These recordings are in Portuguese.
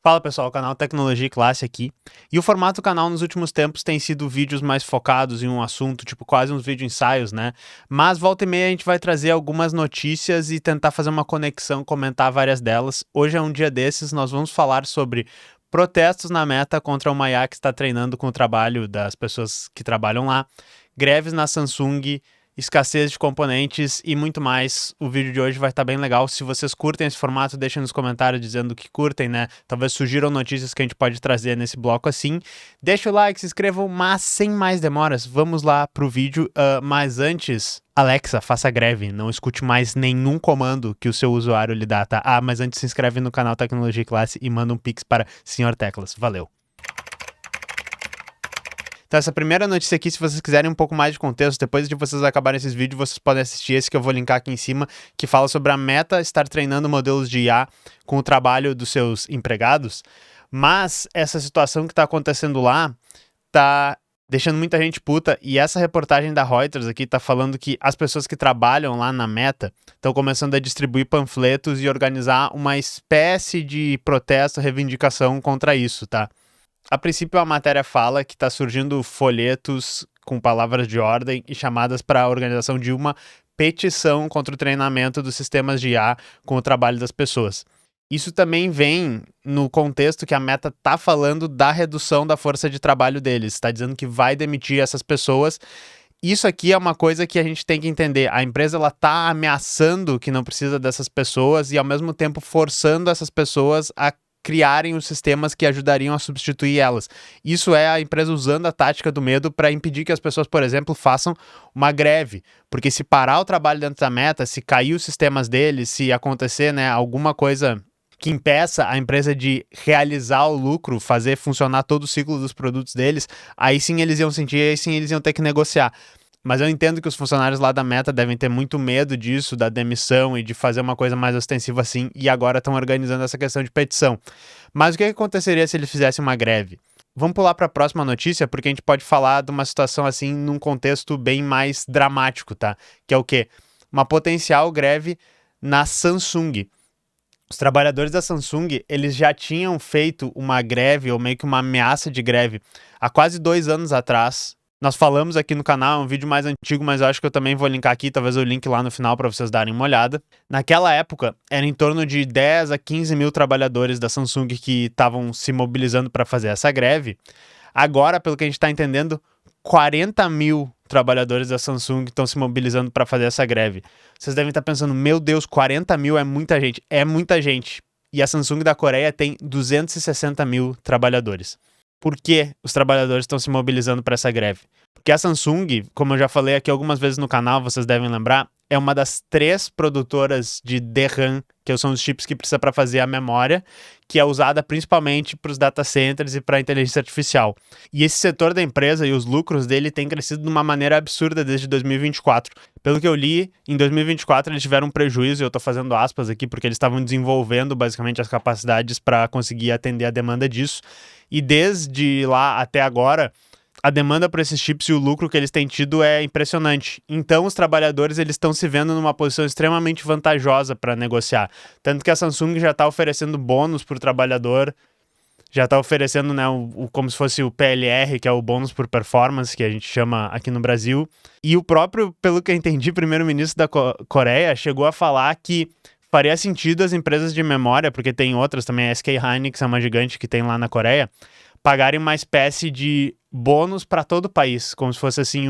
Fala pessoal, canal Tecnologia e Classe aqui. E o formato do canal nos últimos tempos tem sido vídeos mais focados em um assunto, tipo quase uns vídeo ensaios, né? Mas volta e meia a gente vai trazer algumas notícias e tentar fazer uma conexão, comentar várias delas. Hoje é um dia desses, nós vamos falar sobre protestos na Meta contra uma IA que está treinando com o trabalho das pessoas que trabalham lá, greves na Samsung, escassez de componentes e muito mais. O vídeo de hoje vai estar bem legal. Se vocês curtem esse formato, deixem nos comentários dizendo que curtem, né? Talvez sugiram notícias que a gente pode trazer nesse bloco assim. Deixa o like, se inscrevam, mas sem mais demoras, vamos lá pro vídeo. Mas antes, Alexa, faça greve, não escute mais nenhum comando que o seu usuário lhe dá, tá? Mas antes se inscreve no canal Tecnologia e Classe e manda um pix para Sr. Teclas. Valeu! Então essa primeira notícia aqui, se vocês quiserem um pouco mais de contexto, depois de vocês acabarem esses vídeos, vocês podem assistir esse que eu vou linkar aqui em cima, que fala sobre a Meta estar treinando modelos de IA com o trabalho dos seus empregados, mas essa situação que está acontecendo lá tá deixando muita gente puta, e essa reportagem da Reuters aqui tá falando que as pessoas que trabalham lá na Meta estão começando a distribuir panfletos e organizar uma espécie de protesto, reivindicação contra isso, tá? A princípio, a matéria fala que está surgindo folhetos com palavras de ordem e chamadas para a organização de uma petição contra o treinamento dos sistemas de IA com o trabalho das pessoas. Isso também vem no contexto que a Meta está falando da redução da força de trabalho deles. Está dizendo que vai demitir essas pessoas. Isso aqui é uma coisa que a gente tem que entender. A empresa está ameaçando que não precisa dessas pessoas e, ao mesmo tempo, forçando essas pessoas a criarem os sistemas que ajudariam a substituir elas. Isso é a empresa usando a tática do medo para impedir que as pessoas, por exemplo, façam uma greve. Porque se parar o trabalho dentro da Meta, se cair os sistemas deles, se acontecer, né, alguma coisa que impeça a empresa de realizar o lucro, fazer funcionar todo o ciclo dos produtos deles, aí sim eles iam sentir, aí sim eles iam ter que negociar. Mas eu entendo que os funcionários lá da Meta devem ter muito medo disso, da demissão e de fazer uma coisa mais ostensiva assim, e agora estão organizando essa questão de petição. Mas o que aconteceria se eles fizessem uma greve? Vamos pular para a próxima notícia, porque a gente pode falar de uma situação assim num contexto bem mais dramático, tá? Que é o quê? Uma potencial greve na Samsung. Os trabalhadores da Samsung, eles já tinham feito uma greve, ou meio que uma ameaça de greve, há quase 2 anos atrás. Nós falamos aqui no canal, é um vídeo mais antigo, mas eu acho que eu também vou linkar aqui, talvez eu link lá no final para vocês darem uma olhada. Naquela época, era em torno de 10 a 15 mil trabalhadores da Samsung que estavam se mobilizando para fazer essa greve. Agora, pelo que a gente está entendendo, 40 mil trabalhadores da Samsung estão se mobilizando para fazer essa greve. Vocês devem estar pensando, meu Deus, 40 mil é muita gente. É muita gente. E a Samsung da Coreia tem 260 mil trabalhadores. Por que os trabalhadores estão se mobilizando para essa greve? Porque a Samsung, como eu já falei aqui algumas vezes no canal, vocês devem lembrar, é uma das 3 produtoras de DRAM, que são os chips que precisa para fazer a memória, que é usada principalmente para os data centers e para a inteligência artificial. E esse setor da empresa e os lucros dele têm crescido de uma maneira absurda desde 2024. Pelo que eu li, em 2024 eles tiveram um prejuízo, e eu estou fazendo aspas aqui, porque eles estavam desenvolvendo basicamente as capacidades para conseguir atender a demanda disso. E desde lá até agora, a demanda por esses chips e o lucro que eles têm tido é impressionante. Então, os trabalhadores eles estão se vendo numa posição extremamente vantajosa para negociar. Tanto que a Samsung já está oferecendo bônus para o trabalhador, já está oferecendo, né, como se fosse o PLR, que é o bônus por performance, que a gente chama aqui no Brasil. E o próprio, pelo que eu entendi, primeiro-ministro da Coreia chegou a falar que faria sentido as empresas de memória, porque tem outras também, a SK Hynix é uma gigante que tem lá na Coreia, pagarem uma espécie de bônus para todo o país, como se fosse assim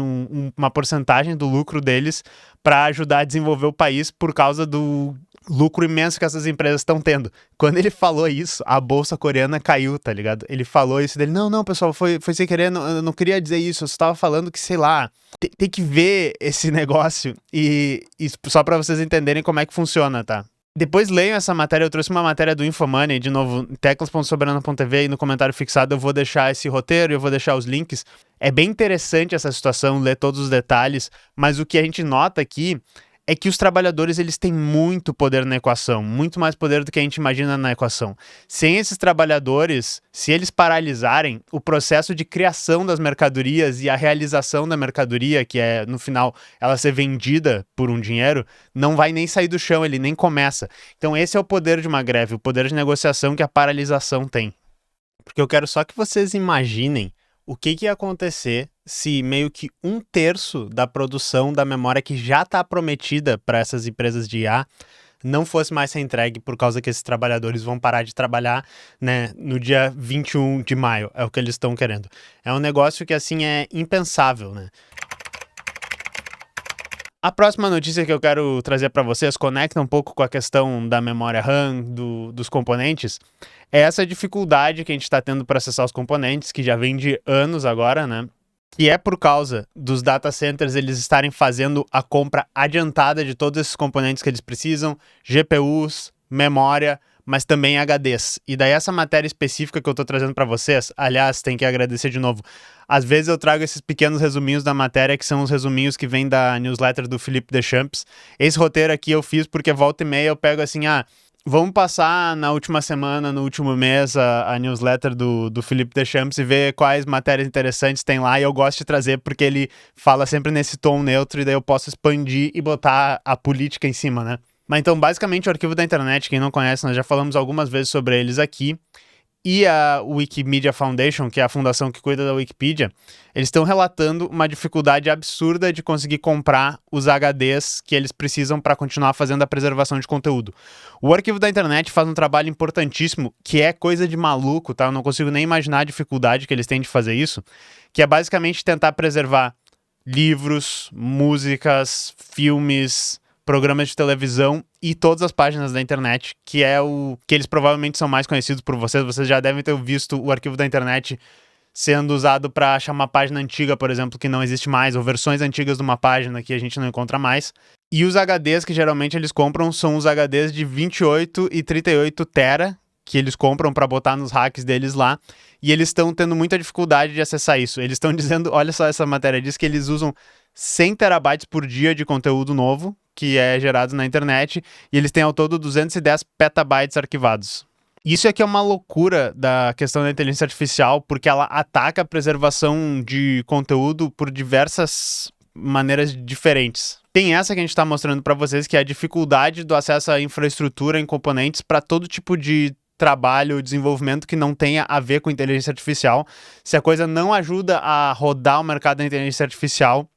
uma porcentagem do lucro deles para ajudar a desenvolver o país por causa do lucro imenso que essas empresas estão tendo. Quando ele falou isso, a bolsa coreana caiu, tá ligado? Ele falou isso dele, não, pessoal, foi sem querer, eu não queria dizer isso, eu só estava falando que, sei lá, tem que ver esse negócio e só para vocês entenderem como é que funciona, tá? Depois leiam essa matéria, eu trouxe uma matéria do Infomoney, de novo, teclas.soberano.tv, e no comentário fixado eu vou deixar esse roteiro, eu vou deixar os links. É bem interessante essa situação, ler todos os detalhes, mas o que a gente nota aqui é que os trabalhadores eles têm muito poder na equação, muito mais poder do que a gente imagina na equação. Sem esses trabalhadores, se eles paralisarem, o processo de criação das mercadorias e a realização da mercadoria, que é, no final, ela ser vendida por um dinheiro, não vai nem sair do chão, ele nem começa. Então esse é o poder de uma greve, o poder de negociação que a paralisação tem. Porque eu quero só que vocês imaginem o que ia acontecer se meio que 1/3 da produção da memória que já está prometida para essas empresas de IA não fosse mais ser entregue por causa que esses trabalhadores vão parar de trabalhar, né, no dia 21 de maio, é o que eles estão querendo. É um negócio que, assim, é impensável, né? A próxima notícia que eu quero trazer para vocês conecta um pouco com a questão da memória RAM, dos componentes. É essa dificuldade que a gente está tendo para acessar os componentes, que já vem de anos agora, né? Que é por causa dos data centers eles estarem fazendo a compra adiantada de todos esses componentes que eles precisam, GPUs, memória, mas também HDs. E daí essa matéria específica que eu tô trazendo para vocês, aliás, tem que agradecer de novo. Às vezes eu trago esses pequenos resuminhos da matéria, que são os resuminhos que vêm da newsletter do Philippe Deschamps. Esse roteiro aqui eu fiz porque volta e meia eu pego assim, vamos passar na última semana, no último mês, a newsletter do Philippe Deschamps e ver quais matérias interessantes tem lá. E eu gosto de trazer porque ele fala sempre nesse tom neutro e daí eu posso expandir e botar a política em cima, né? Mas então, basicamente, o Arquivo da Internet, quem não conhece, nós já falamos algumas vezes sobre eles aqui. E a Wikimedia Foundation, que é a fundação que cuida da Wikipedia, eles estão relatando uma dificuldade absurda de conseguir comprar os HDs que eles precisam para continuar fazendo a preservação de conteúdo. O Arquivo da Internet faz um trabalho importantíssimo, que é coisa de maluco, tá? Eu não consigo nem imaginar a dificuldade que eles têm de fazer isso, que é basicamente tentar preservar livros, músicas, filmes, programas de televisão e todas as páginas da internet, que é o que eles provavelmente são mais conhecidos por vocês. Vocês já devem ter visto o Arquivo da Internet sendo usado para achar uma página antiga, por exemplo, que não existe mais, ou versões antigas de uma página que a gente não encontra mais. E os HDs que geralmente eles compram são os HDs de 28 e 38 tera, que eles compram para botar nos hacks deles lá, e eles estão tendo muita dificuldade de acessar isso. Eles estão dizendo, olha só, essa matéria diz que eles usam 100 terabytes por dia de conteúdo novo, que é gerado na internet, e eles têm ao todo 210 petabytes arquivados. Isso aqui é uma loucura da questão da inteligência artificial, porque ela ataca a preservação de conteúdo por diversas maneiras diferentes. Tem essa que a gente está mostrando para vocês, que é a dificuldade do acesso à infraestrutura em componentes para todo tipo de trabalho, desenvolvimento que não tenha a ver com inteligência artificial. Se a coisa não ajuda a rodar o mercado da inteligência artificial,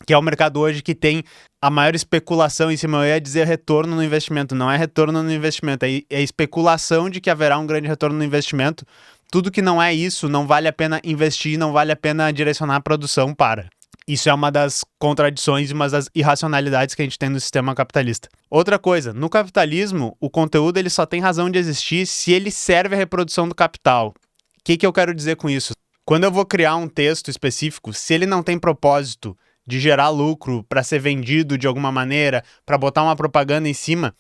que é o mercado hoje que tem a maior especulação em cima, eu ia dizer retorno no investimento, não é retorno no investimento, é especulação de que haverá um grande retorno no investimento. Tudo que não é isso, não vale a pena investir, não vale a pena direcionar a produção para. Isso é uma das contradições e uma das irracionalidades que a gente tem no sistema capitalista. Outra coisa, no capitalismo, o conteúdo ele só tem razão de existir se ele serve à reprodução do capital. O que eu quero dizer com isso? Quando eu vou criar um texto específico, se ele não tem propósito de gerar lucro para ser vendido de alguma maneira, para botar uma propaganda em cima,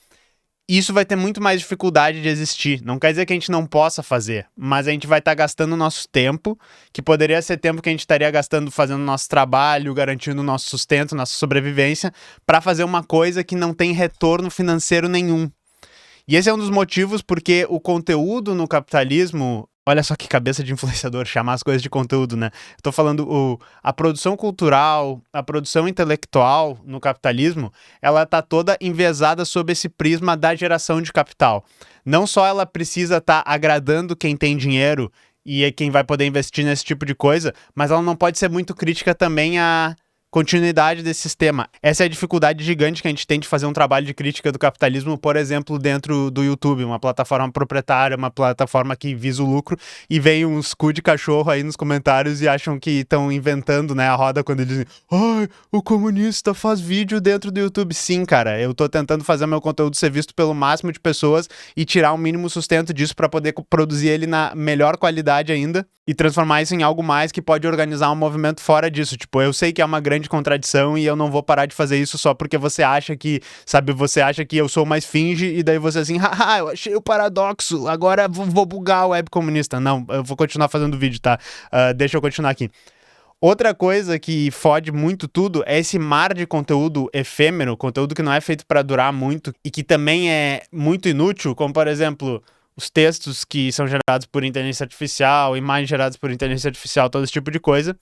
isso vai ter muito mais dificuldade de existir. Não quer dizer que a gente não possa fazer, mas a gente vai estar gastando o nosso tempo, que poderia ser tempo que a gente estaria gastando fazendo nosso trabalho, garantindo nosso sustento, nossa sobrevivência, para fazer uma coisa que não tem retorno financeiro nenhum. E esse é um dos motivos porque o conteúdo no capitalismo... Olha só que cabeça de influenciador, chamar as coisas de conteúdo, né? Eu tô falando a produção cultural, a produção intelectual no capitalismo, ela tá toda enviesada sob esse prisma da geração de capital. Não só ela precisa estar agradando quem tem dinheiro e é quem vai poder investir nesse tipo de coisa, mas ela não pode ser muito crítica também à continuidade desse sistema. Essa é a dificuldade gigante que a gente tem de fazer um trabalho de crítica do capitalismo, por exemplo, dentro do YouTube, uma plataforma proprietária, uma plataforma que visa o lucro, e vem uns cu de cachorro aí nos comentários e acham que estão inventando, né, a roda quando eles dizem ai, o comunista faz vídeo dentro do YouTube. Sim, cara, eu tô tentando fazer meu conteúdo ser visto pelo máximo de pessoas e tirar o mínimo sustento disso para poder produzir ele na melhor qualidade ainda e transformar isso em algo mais que pode organizar um movimento fora disso. Tipo, eu sei que é uma grande contradição e eu não vou parar de fazer isso só porque você acha que, sabe, você acha que eu sou mais finge e daí você assim, haha, eu achei o paradoxo, agora vou bugar o web comunista. Não, eu vou continuar fazendo vídeo, tá? Deixa eu continuar aqui. Outra coisa que fode muito tudo é esse mar de conteúdo efêmero, conteúdo que não é feito para durar muito e que também é muito inútil, como por exemplo, os textos que são gerados por inteligência artificial, imagens geradas por inteligência artificial, todo esse tipo de coisa,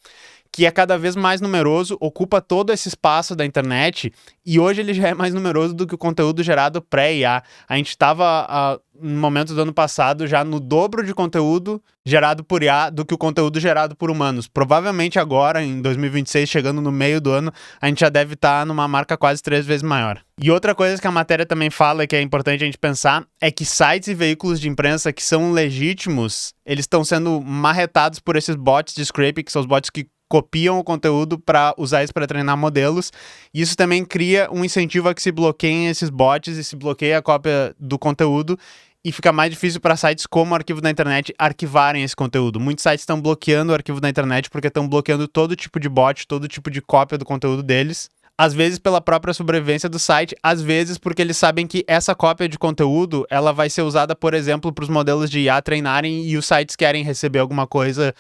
que é cada vez mais numeroso, ocupa todo esse espaço da internet e hoje ele já é mais numeroso do que o conteúdo gerado pré-IA. A gente estava, no momento do ano passado, já no dobro de conteúdo gerado por IA do que o conteúdo gerado por humanos. Provavelmente agora, em 2026, chegando no meio do ano, a gente já deve estar numa marca quase 3 vezes maior. E outra coisa que a matéria também fala e que é importante a gente pensar é que sites e veículos de imprensa que são legítimos, eles estão sendo marretados por esses bots de scraping, que são os bots que copiam o conteúdo para usar isso para treinar modelos. Isso também cria um incentivo a que se bloqueiem esses bots e se bloqueie a cópia do conteúdo e fica mais difícil para sites como o Arquivo da Internet arquivarem esse conteúdo. Muitos sites estão bloqueando o Arquivo da Internet porque estão bloqueando todo tipo de bot, todo tipo de cópia do conteúdo deles. Às vezes pela própria sobrevivência do site, às vezes porque eles sabem que essa cópia de conteúdo ela vai ser usada, por exemplo, para os modelos de IA treinarem e os sites querem receber alguma coisa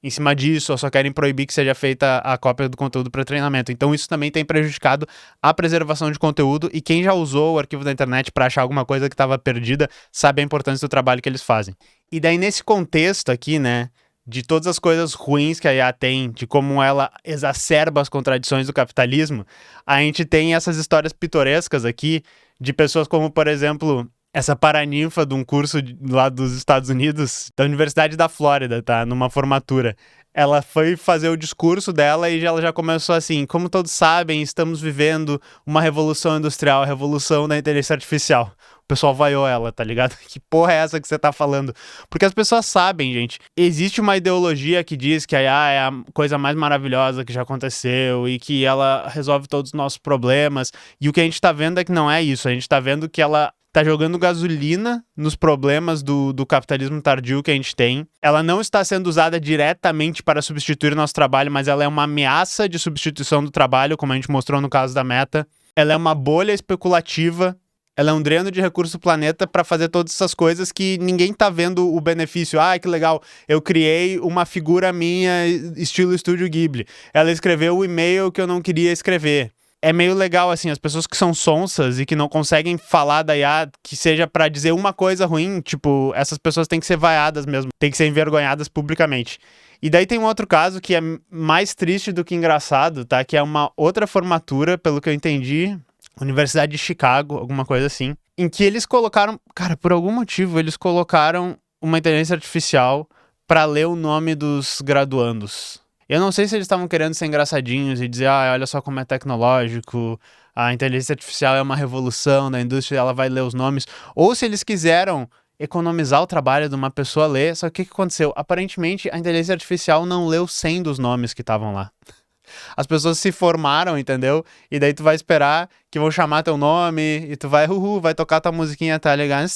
em cima disso, ou só querem proibir que seja feita a cópia do conteúdo para treinamento. Então isso também tem prejudicado a preservação de conteúdo e quem já usou o Arquivo da Internet para achar alguma coisa que estava perdida sabe a importância do trabalho que eles fazem. E daí nesse contexto aqui, né, de todas as coisas ruins que a IA tem, de como ela exacerba as contradições do capitalismo, a gente tem essas histórias pitorescas aqui de pessoas como, por exemplo, essa paraninfa de um curso lá dos Estados Unidos, da Universidade da Flórida, tá? Numa formatura. Ela foi fazer o discurso dela e ela já começou assim: como todos sabem, estamos vivendo uma revolução industrial, a revolução da inteligência artificial. O pessoal vaiou ela, tá ligado? Que porra é essa que você tá falando? Porque as pessoas sabem, gente. Existe uma ideologia que diz que a IA é a coisa mais maravilhosa que já aconteceu e que ela resolve todos os nossos problemas. E o que a gente tá vendo é que não é isso. A gente tá vendo que ela tá jogando gasolina nos problemas do capitalismo tardio que a gente tem. Ela não está sendo usada diretamente para substituir o nosso trabalho, mas ela é uma ameaça de substituição do trabalho, como a gente mostrou no caso da Meta. Ela é uma bolha especulativa. Ela é um dreno de recurso do planeta para fazer todas essas coisas que ninguém tá vendo o benefício. Ah, que legal, eu criei uma figura minha estilo Estúdio Ghibli. Ela escreveu o e-mail que eu não queria escrever. É meio legal, assim, as pessoas que são sonsas e que não conseguem falar da IA que seja pra dizer uma coisa ruim, tipo, essas pessoas têm que ser vaiadas mesmo, têm que ser envergonhadas publicamente. E daí tem um outro caso que é mais triste do que engraçado, tá? Que é uma outra formatura, pelo que eu entendi, Universidade de Chicago, alguma coisa assim, em que eles colocaram, cara, por algum motivo, eles colocaram uma inteligência artificial pra ler o nome dos graduandos. Eu não sei se eles estavam querendo ser engraçadinhos e dizer, ah, olha só como é tecnológico, a inteligência artificial é uma revolução da indústria, ela vai ler os nomes, ou se eles quiseram economizar o trabalho de uma pessoa ler, só que o que aconteceu? Aparentemente, a inteligência artificial não leu 100 dos nomes que estavam lá. As pessoas se formaram, entendeu? E daí tu vai esperar que vão chamar teu nome e tu vai, vai tocar tua musiquinha, tá ligado?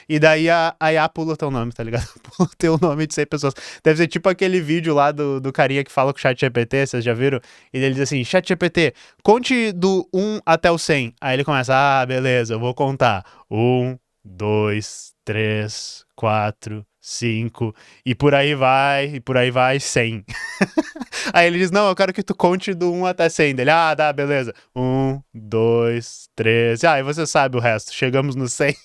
E daí a IA pula teu nome, tá ligado? Pula teu nome de 100 pessoas. Deve ser tipo aquele vídeo lá do carinha que fala com o ChatGPT, vocês já viram? E ele diz assim, ChatGPT, conte do 1 até o 100. Aí ele começa, ah, beleza, eu vou contar. 1, 2, 3, 4, 5, e por aí vai, 100. Aí ele diz, não, eu quero que tu conte do 1 até 100. Dele, ah, dá, beleza. 1, 2, 3, e você sabe o resto, chegamos no 100.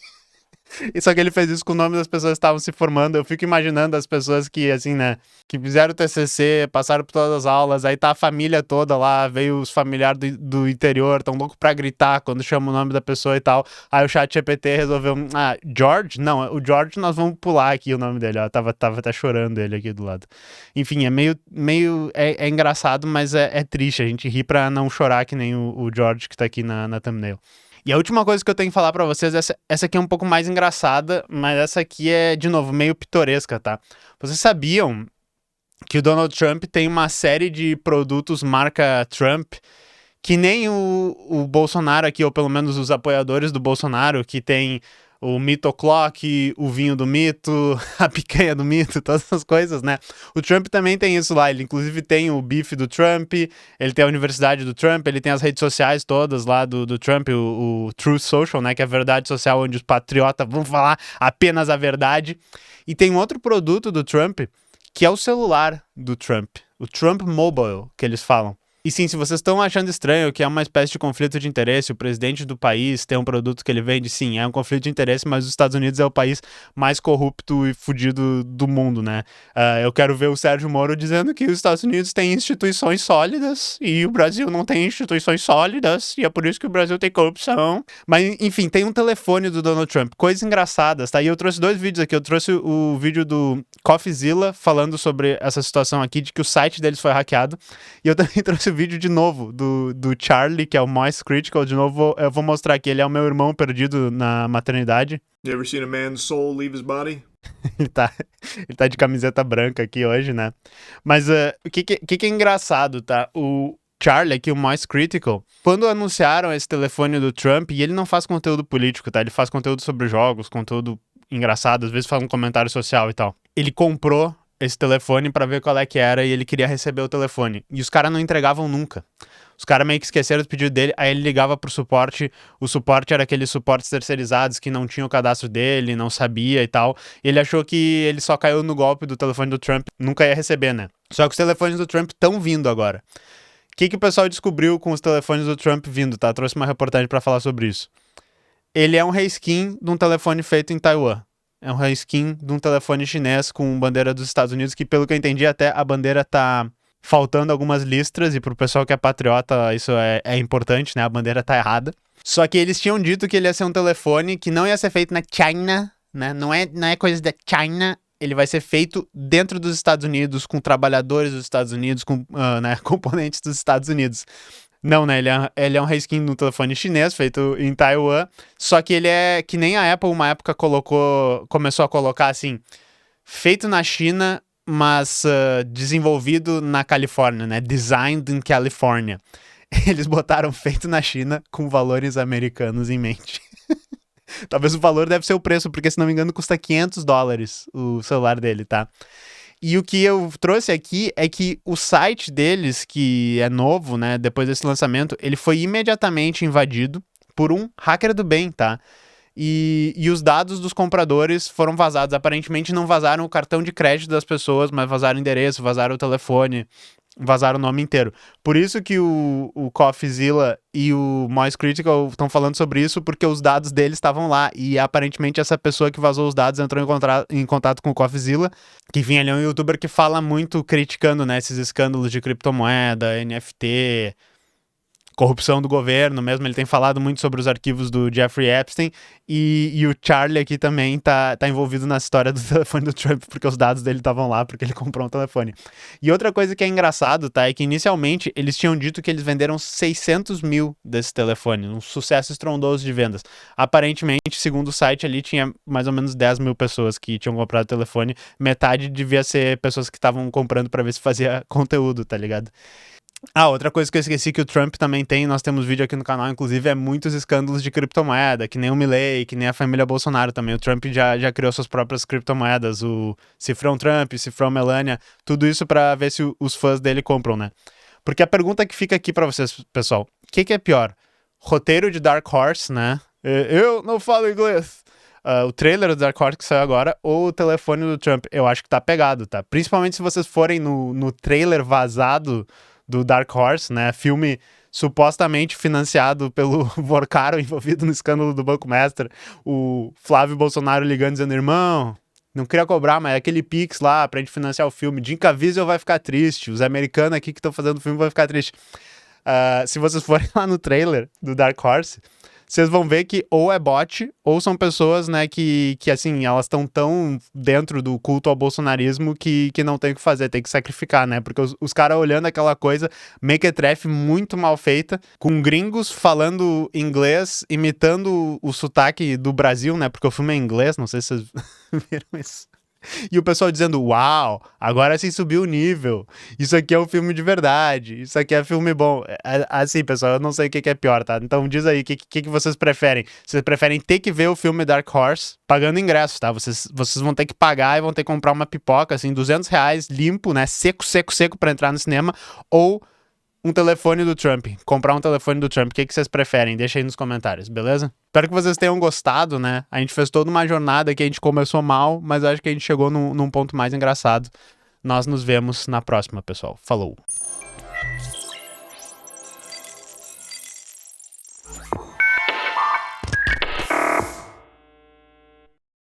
E só que ele fez isso com o nome das pessoas que estavam se formando. Eu fico imaginando as pessoas que, assim, né, que fizeram o TCC, passaram por todas as aulas, aí tá a família toda lá, veio os familiares do interior, tão louco pra gritar quando chama o nome da pessoa e tal. Aí o ChatGPT resolveu, George? Não, o George nós vamos pular aqui o nome dele, ó, tava até chorando ele aqui do lado. Enfim, é é engraçado, mas é triste, a gente ri pra não chorar que nem o George que tá aqui na thumbnail. E a última coisa que eu tenho que falar pra vocês, essa aqui é um pouco mais engraçada, mas essa aqui é, de novo, meio pitoresca, tá? Vocês sabiam que o Donald Trump tem uma série de produtos marca Trump que nem o Bolsonaro aqui, ou pelo menos os apoiadores do Bolsonaro, que tem o Mito O'Clock, o vinho do mito, a picanha do mito, todas essas coisas, né? O Trump também tem isso lá, ele inclusive tem o bife do Trump, ele tem a universidade do Trump, ele tem as redes sociais todas lá do Trump, o Truth Social, né? Que é a verdade social onde os patriotas vão falar apenas a verdade. E tem um outro produto do Trump, que é o celular do Trump, o Trump Mobile, que eles falam. E sim, se vocês estão achando estranho que é uma espécie de conflito de interesse, o presidente do país tem um produto que ele vende, sim, é um conflito de interesse, mas os Estados Unidos é o país mais corrupto e fudido do mundo, né? Eu quero ver o Sérgio Moro dizendo que os Estados Unidos têm instituições sólidas e o Brasil não tem instituições sólidas, e é por isso que o Brasil tem corrupção. Mas, enfim, tem um telefone do Donald Trump, coisas engraçadas, tá? E eu trouxe 2 vídeos aqui, eu trouxe o vídeo do Coffeezilla falando sobre essa situação aqui, de que o site deles foi hackeado, e eu também trouxe o vídeo de novo do Charlie, que é o Moist Critical. De novo, eu vou mostrar aqui. Ele é o meu irmão perdido na maternidade. You ever seen a man's soul leave his body? ele tá de camiseta branca aqui hoje, né? Mas o que é engraçado, tá? O Charlie aqui, o Moist Critical, quando anunciaram esse telefone do Trump, e ele não faz conteúdo político, tá? Ele faz conteúdo sobre jogos, conteúdo engraçado, às vezes faz um comentário social e tal. Ele comprou esse telefone pra ver qual é que era e ele queria receber o telefone. E os caras não entregavam nunca. Os caras meio que esqueceram do pedido dele, aí ele ligava pro suporte, o suporte era aqueles suportes terceirizados que não tinham o cadastro dele, não sabia e tal. E ele achou que ele só caiu no golpe do telefone do Trump, nunca ia receber, né? Só que os telefones do Trump estão vindo agora. O que o pessoal descobriu com os telefones do Trump vindo, tá? Trouxe uma reportagem pra falar sobre isso. Ele é um reskin de um telefone feito em Taiwan. É um reskin de um telefone chinês com bandeira dos Estados Unidos, que pelo que eu entendi até a bandeira tá faltando algumas listras, e pro pessoal que é patriota isso é importante, né? A bandeira tá errada. Só que eles tinham dito que ele ia ser um telefone que não ia ser feito na China, né? Não é coisa da China, ele vai ser feito dentro dos Estados Unidos, com trabalhadores dos Estados Unidos, com componentes dos Estados Unidos. Não, né? Ele é um reskin do telefone chinês, feito em Taiwan. Só que ele é que nem a Apple, uma época começou a colocar assim, feito na China, mas desenvolvido na Califórnia, né? Designed in California. Eles botaram feito na China com valores americanos em mente. Talvez o valor deve ser o preço, porque se não me engano custa $500 o celular dele, tá? E o que eu trouxe aqui é que o site deles, que é novo, né, depois desse lançamento, ele foi imediatamente invadido por um hacker do bem, tá? E os dados dos compradores foram vazados. Aparentemente não vazaram o cartão de crédito das pessoas, mas vazaram o endereço, vazaram o telefone, vazaram o nome inteiro. Por isso que o Coffeezilla e o Moist Critical estão falando sobre isso, porque os dados deles estavam lá. E aparentemente essa pessoa que vazou os dados entrou em contato com o Coffeezilla, que vinha ali, um youtuber que fala muito criticando, né, esses escândalos de criptomoeda, NFT, corrupção do governo mesmo. Ele tem falado muito sobre os arquivos do Jeffrey Epstein, e o Charlie aqui também tá envolvido na história do telefone do Trump, porque os dados dele estavam lá, porque ele comprou um telefone. E outra coisa que é engraçado, tá, é que inicialmente eles tinham dito que eles venderam 600 mil desse telefone, um sucesso estrondoso de vendas. Aparentemente, segundo o site ali, tinha mais ou menos 10 mil pessoas que tinham comprado o telefone, metade devia ser pessoas que estavam comprando pra ver se fazia conteúdo, tá ligado? Outra coisa que eu esqueci que o Trump também tem, nós temos vídeo aqui no canal, inclusive, é muitos escândalos de criptomoeda, que nem o Milley, que nem a família Bolsonaro também. O Trump já criou suas próprias criptomoedas, o Cifrão Trump, Cifrão Melania, tudo isso pra ver se os fãs dele compram, né? Porque a pergunta que fica aqui pra vocês, pessoal, o que é pior? Roteiro de Dark Horse, né? Eu não falo inglês. O trailer do Dark Horse que saiu agora, ou o telefone do Trump? Eu acho que tá pegado, tá? Principalmente se vocês forem no trailer vazado do Dark Horse, né? Filme supostamente financiado pelo Vorcaro, envolvido no escândalo do Banco Master. O Flávio Bolsonaro ligando dizendo: irmão, não queria cobrar, mas é aquele Pix lá pra gente financiar o filme. Jim Caviezel vai ficar triste. Os americanos aqui que estão fazendo o filme vão ficar tristes. Se vocês forem lá no trailer do Dark Horse, vocês vão ver que ou é bot, ou são pessoas, né, que assim, elas estão tão dentro do culto ao bolsonarismo que não tem o que fazer, tem que sacrificar, né? Porque os caras olhando aquela coisa, mequetrefe muito mal feita, com gringos falando inglês, imitando o sotaque do Brasil, né? Porque o filme é em inglês, não sei se vocês viram isso. E o pessoal dizendo: uau, agora sim subiu o nível. Isso aqui é um filme de verdade. Isso aqui é filme bom. Assim, pessoal, eu não sei o que é pior, tá? Então diz aí, o que vocês preferem? Vocês preferem ter que ver o filme Dark Horse pagando ingresso, tá? Vocês vão ter que pagar e vão ter que comprar uma pipoca, assim, R$200 limpo, né? Seco pra entrar no cinema. Ou um telefone do Trump, comprar um telefone do Trump, o que vocês preferem? Deixa aí nos comentários, beleza? Espero que vocês tenham gostado, né? A gente fez toda uma jornada que a gente começou mal, mas acho que a gente chegou num ponto mais engraçado. Nós nos vemos na próxima, pessoal. Falou!